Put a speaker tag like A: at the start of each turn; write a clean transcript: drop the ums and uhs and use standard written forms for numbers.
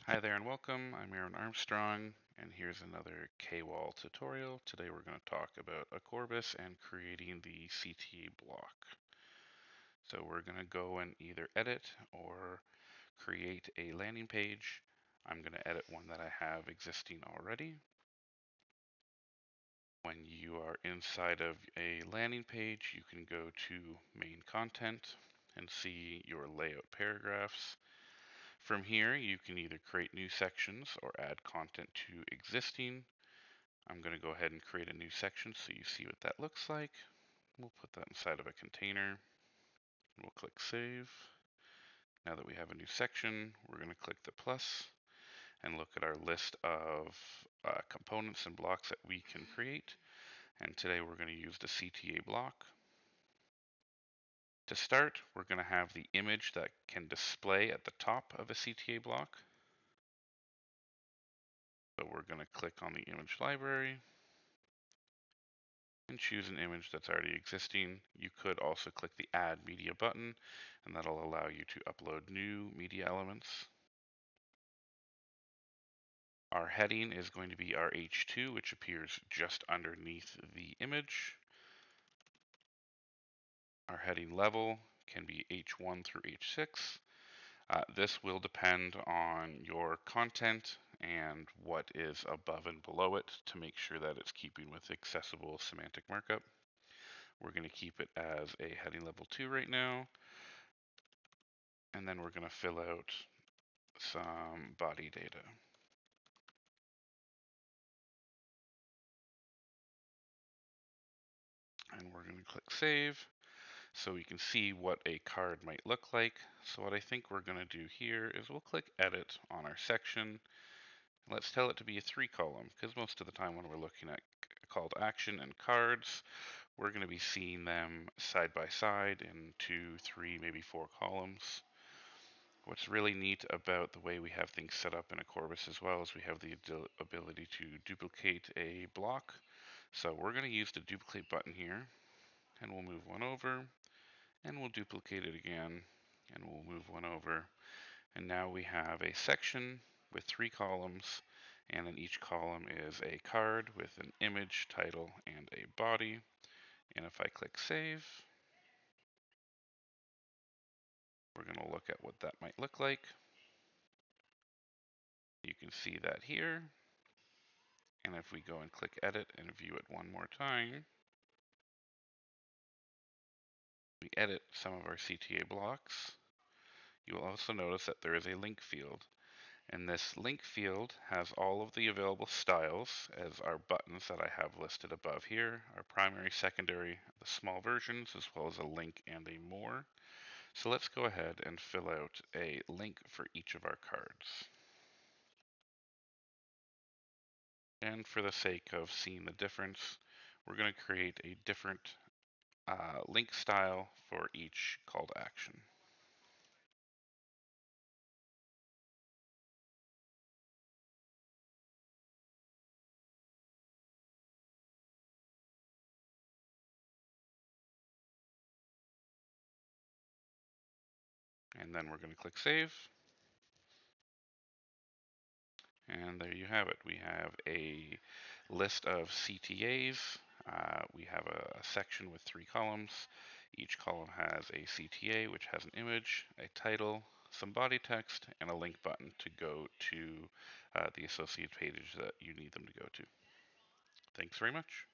A: Hi there and welcome. I'm Aaron Armstrong, and here's another K-Wall tutorial. Today we're going to talk about Accorbis and creating the CTA block. So we're going to go and either edit or create a landing page. I'm going to edit one that I have existing already. When you are inside of a landing page, you can go to main content and see your layout paragraphs. From here, you can either create new sections or add content to existing. I'm going to go ahead and create a new section so you see what that looks like. We'll put that inside of a container. We'll click Save. Now that we have a new section, we're going to click the plus and look at our list of components and blocks that we can create. And today we're going to use the CTA block. To start, we're going to have the image that can display at the top of a CTA block. So we're going to click on the image library and choose an image that's already existing. You could also click the Add Media button, and that'll allow you to upload new media elements. Our heading is going to be our H2, which appears just underneath the image. Our heading level can be H1 through H6. This will depend on your content and what is above and below it to make sure that it's keeping with accessible semantic markup. We're going to keep it as a heading level 2 right now. And then we're going to fill out some body data. And we're going to click Save so we can see what a card might look like. So what I think we're going to do here is we'll click Edit on our section. Let's tell it to be a 3-column, because most of the time when we're looking at call to action and cards, we're going to be seeing them side by side in 2, 3, maybe 4 columns. What's really neat about the way we have things set up in Accorbis as well is we have the ability to duplicate a block. So we're going to use the duplicate button here, and we'll move one over, and we'll duplicate it again, and we'll move one over. And now we have a section with 3 columns, and in each column is a card with an image, title, and a body. And if I click Save, we're going to look at what that might look like. You can see that here. And if we go and click Edit and view it one more time, we edit some of our CTA blocks. You will also notice that there is a link field. And this link field has all of the available styles as our buttons that I have listed above here, our primary, secondary, the small versions, as well as a link and a more. So let's go ahead and fill out a link for each of our cards. And for the sake of seeing the difference, we're going to create a different link style for each call to action. And then we're going to click Save. And there you have it. We have a list of CTAs. We have a section with 3 columns. Each column has a CTA, which has an image, a title, some body text, and a link button to go to the associated page that you need them to go to. Thanks very much.